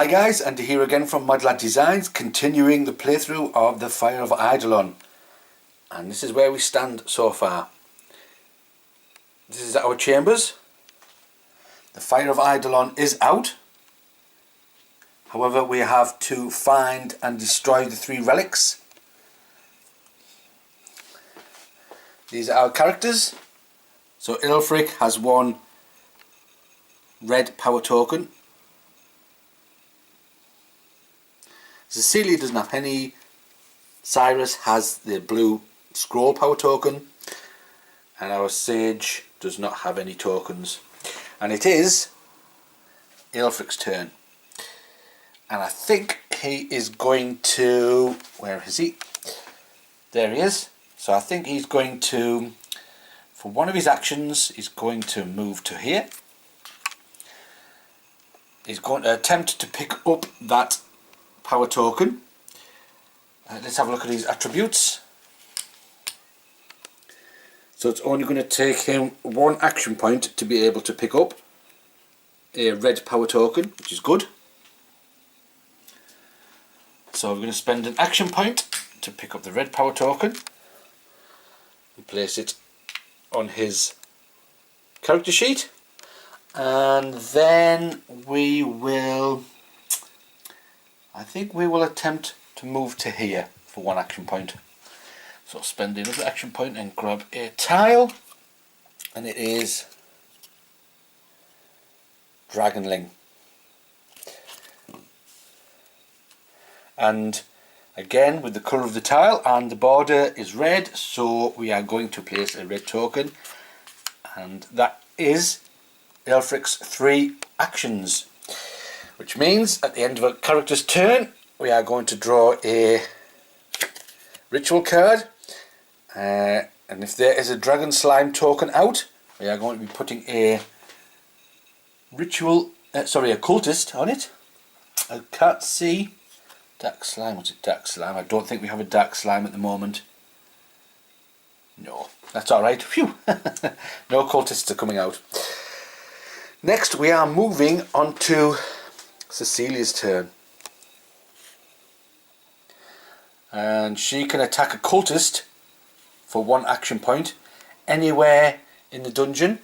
Hi guys, and here again from Modlad Designs, continuing the playthrough of the Fire of Eidolon. And this is where we stand so far. This is our chambers. The Fire of Eidolon is out. However, we have to find and destroy the 3 relics. These are our characters. So Ilfric has 1 red power token. Cecilia doesn't have any. Cyrus has the blue scroll power token, and our sage does not have any tokens. And it is Ilfric's turn, and I think he is going to, where is he? There he is. So I think he's going to, for one of his actions, he's going to move to here. He's going to attempt to pick up that power token. Let's have a look at his attributes. So it's only going to take him 1 action point to be able to pick up a red power token, which is good. So we're going to spend an action point to pick up the red power token and place it on his character sheet, and then we will, I think we will attempt to move to here for 1 action point. So spend another action point and grab a tile, and it is Dragonling. And again, with the colour of the tile, and the border is red, so we are going to place a red token, and that is Ilfric's 3 actions, which means at the end of a character's turn we are going to draw a ritual card, and if there is a dragon slime token out, we are going to be putting a ritual, a cultist on it. I can't see dark slime. What's it? Dark slime. I don't think we have a dark slime at the moment. No, that's alright. Phew. No cultists are coming out. Next we are moving on to Cecilia's turn, and she can attack a cultist for 1 action point anywhere in the dungeon.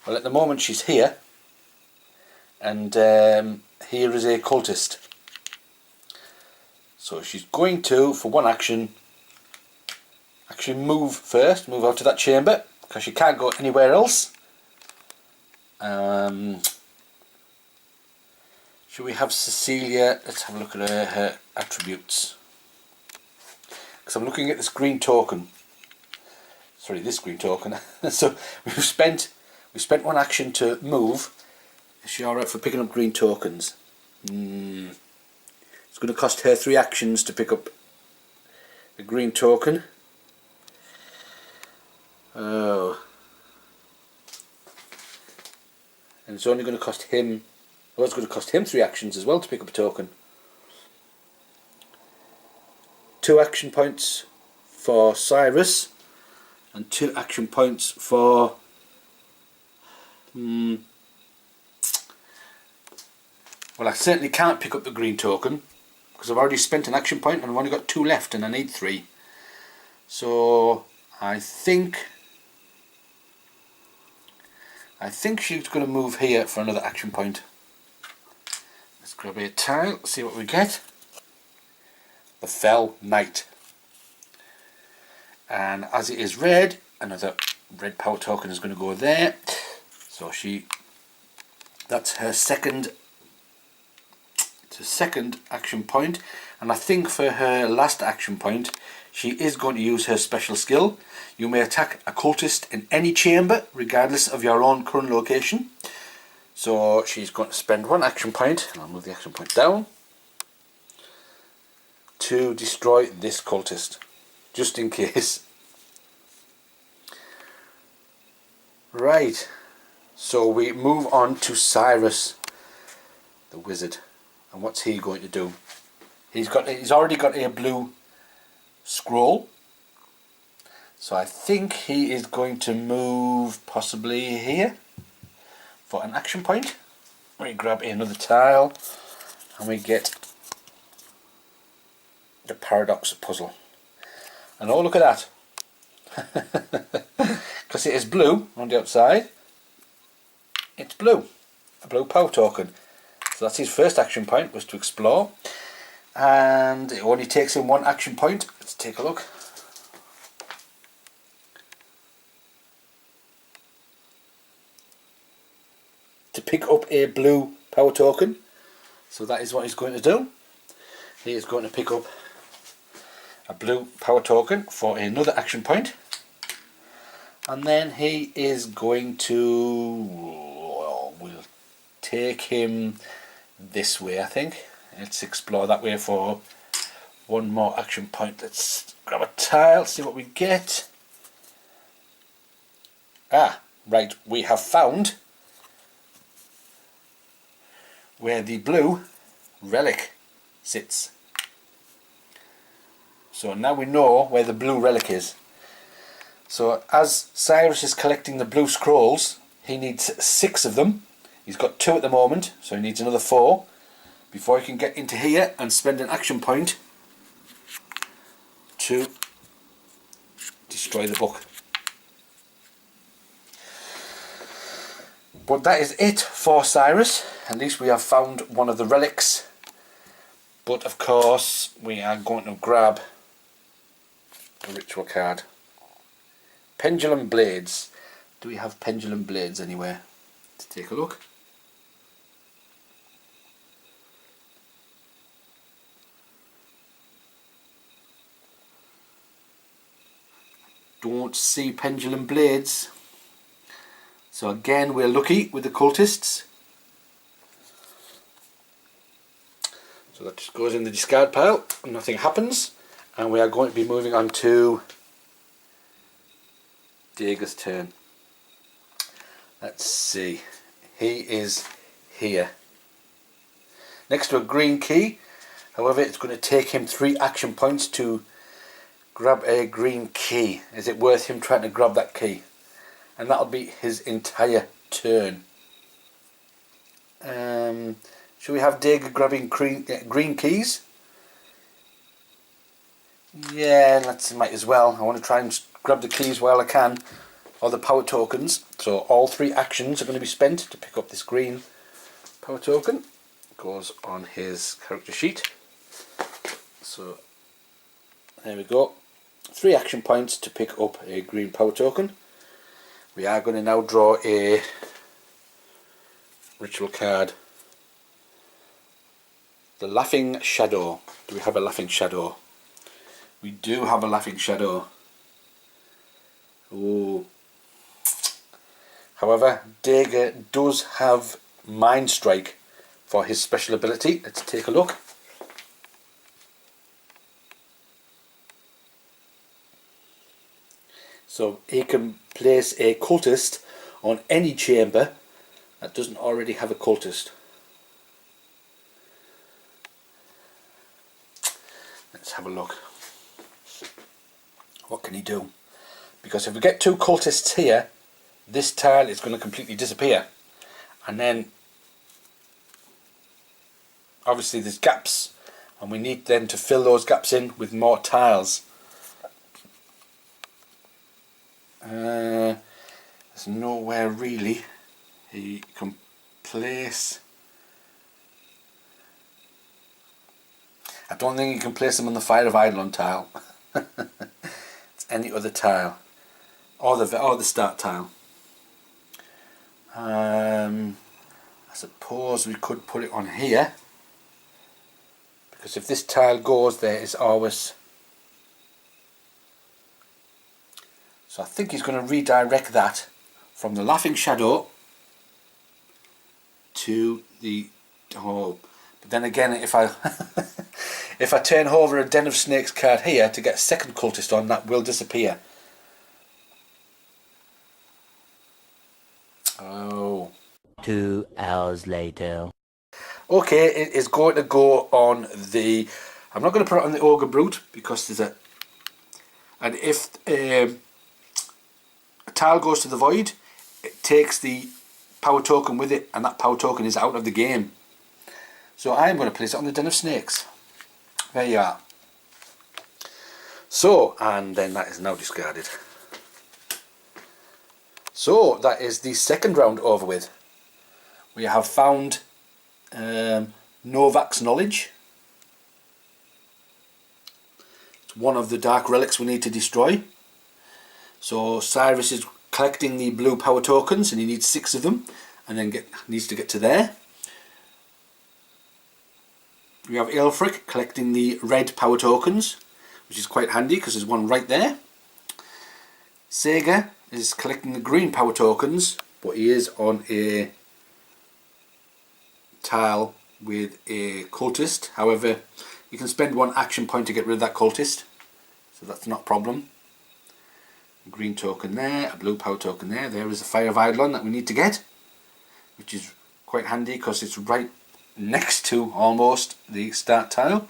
Well, at the moment she's here, and here is a cultist. So she's going to, for 1 action, actually move first, move out to that chamber, because she can't go anywhere else. Should we have Cecilia? Let's have a look at her attributes. Because I'm looking at this green token. Sorry, this green token. So we spent 1 action to move. Is she alright for picking up green tokens? It's going to cost her 3 actions to pick up a green token. Oh. And it's only going to cost him, well, it's going to cost him 3 actions as well to pick up a token. 2 action points for Cyrus, and 2 action points for well, I certainly can't pick up the green token because I've already spent an action point and I've only got 2 left and I need 3. So I think she's going to move here for another action point. Let's grab a tile, see what we get. The Fell Knight. And as it is red, another red power token is going to go there. So that's her second action point. And I think for her last action point, she is going to use her special skill. You may attack a cultist in any chamber, regardless of your own current location. So she's going to spend 1 action point, and I'll move the action point down, to destroy this cultist, just in case. Right, so we move on to Cyrus, the wizard. And what's he going to do? He's already got a blue scroll. So I think he is going to move possibly here for an action point. Let me grab another tile and we get the paradox puzzle. And oh, look at that. Because it is blue on the outside, it's blue. A blue power token. So that's his first action point, was to explore. And it only takes him one action point. Let's take a look. To pick up a blue power token. So that is what he's going to do. He is going to pick up a blue power token for another action point. And then he is going to, well, we'll take him this way, I think. Let's explore that way for one more action point. Let's grab a tile, see what we get. Ah, right, we have found where the blue relic sits. So now we know where the blue relic is. So as Cyrus is collecting the blue scrolls, he needs 6 of them. He's got 2 at the moment, so he needs another 4 before he can get into here and spend an action point to destroy the book. But that is it for Cyrus. At least we have found one of the relics. But of course we are going to grab a ritual card. Pendulum blades. Do we have pendulum blades anywhere? Let's take a look. Don't see pendulum blades. So again, we're lucky with the cultists. So that just goes in the discard pile, nothing happens, and we are going to be moving on to Dager's turn. Let's see, he is here next to a green key. However, it's going to take him 3 action points to grab a green key. Is it worth him trying to grab that key? And that'll be his entire turn. Should we have Dager grabbing green keys? Yeah, might as well. I want to try and grab the keys while I can, or the power tokens. So all 3 actions are going to be spent to pick up this green power token. Goes on his character sheet. So there we go. 3 action points to pick up a green power token. We are going to now draw a ritual card. The Laughing Shadow. Do we have a Laughing Shadow? We do have a Laughing Shadow. Ooh. However, Dager does have Mind Strike for his special ability. Let's take a look. So he can place a cultist on any chamber that doesn't already have a cultist. Let's have a look. What can he do? Because if we get 2 cultists here, this tile is going to completely disappear. And then obviously there's gaps, and we need then to fill those gaps in with more tiles. There's nowhere really he can place. I don't think you can place them on the Fire of Eidolon tile. It's any other tile, or the start tile. I suppose we could put it on here, because if this tile goes there, it's always. So I think he's going to redirect that from the Laughing Shadow to the hole. But then again, if I if I turn over a Den of Snakes card here to get a second cultist on, that will disappear. Oh. 2 hours later. Okay, it is going to go on the. I'm not going to put it on the Ogre Brute because there's a. And if a tile goes to the void, it takes the power token with it, and that power token is out of the game. So I'm going to place it on the Den of Snakes. There you are. So, and then that is now discarded. So that is the second round over with. We have found Novak's Knowledge. It's one of the dark relics we need to destroy. So Cyrus is collecting the blue power tokens, and he needs 6 of them, and then needs to get to there. We have Aelfric collecting the red power tokens, which is quite handy because there's one right there. Sega is collecting the green power tokens, but he is on a tile with a cultist. However, you can spend 1 action point to get rid of that cultist, so that's not a problem. A green token there, a blue power token there. There is the Fire of Eidolon that we need to get, which is quite handy because it's right next to almost the start tile.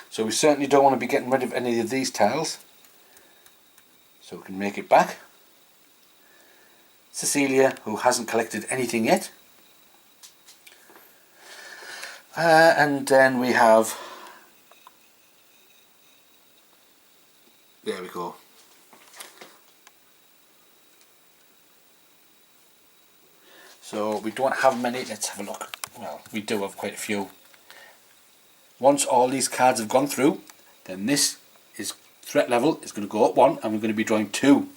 So we certainly don't want to be getting rid of any of these tiles, so we can make it back. Cecilia, who hasn't collected anything yet. And then we have, there we go. So we don't have many. Let's have a look. Well, we do have quite a few. Once all these cards have gone through, then this is threat level is going to go up 1, and we're going to be drawing two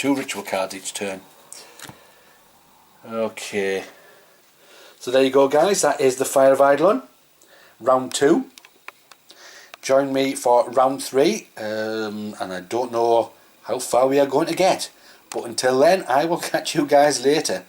ritual cards each turn. Okay, so there you go, guys. That is the Fire of Eidolon, round 2. Join me for round 3, and I don't know how far we are going to get, but until then I will catch you guys later.